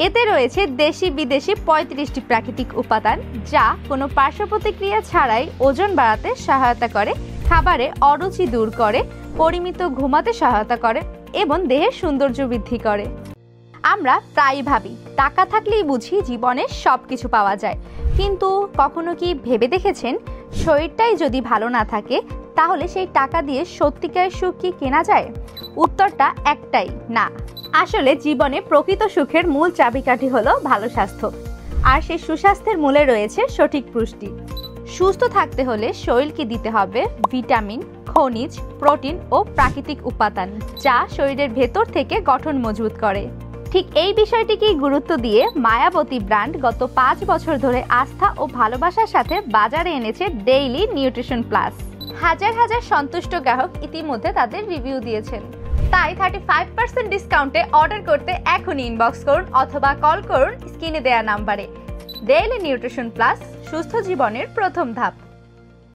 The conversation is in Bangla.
এতে রয়েছে দেশি বিদেশি 35টি প্রাকৃতিক উপাদান, যা কোনো পার্শ্ব প্রতিক্রিয়া ছাড়াই ওজন বাড়াতে সহায়তা করে, খাবারে অরুচি দূর করে, পরিমিত ঘুমাতে সহায়তা করে এবং দেহের সৌন্দর্য বৃদ্ধি করে। আমরা প্রায়ই ভাবি টাকা থাকলেই বুঝি জীবনে সবকিছু পাওয়া যায়, কিন্তু কখনো কি ভেবে দেখেছেন শরীরটাই যদি ভালো না থাকে তাহলে সেই টাকা দিয়ে সত্যিকারের সুখ কি কেনা যায়? উত্তরটা একটাই, না। আসলে জীবনে প্রকৃত সুখের মূল চাবিকাঠি হলো ভালো স্বাস্থ্য, আর সেই সুস্বাস্থ্যের মূলে রয়েছে সঠিক পুষ্টি। সুস্থ থাকতে হলে শরীরকে দিতে হবে ভিটামিন, খনিজ, প্রোটিন ও প্রাকৃতিক উপাদান, যা শরীরের ভেতর থেকে গঠন মজবুত করে। ঠিক এই বিষয়টিকেই গুরুত্ব দিয়ে মায়াবতী ব্র্যান্ড গত 5 বছর ধরে আস্থা ও ভালোবাসার সাথে বাজারে এনেছে ডেইলি নিউট্রিশন প্লাস। হাজার হাজার সন্তুষ্ট গ্রাহক ইতিমধ্যে তাদের রিভিউ দিয়েছেন। তাই 35% ডিসকাউন্টে অর্ডার করতে এখনই ইনবক্স করুন অথবা কল করুন স্ক্রিনে দেওয়া নাম্বারে। ডেইলি নিউট্রিশন প্লাস, সুস্থ জীবনের প্রথম ধাপ।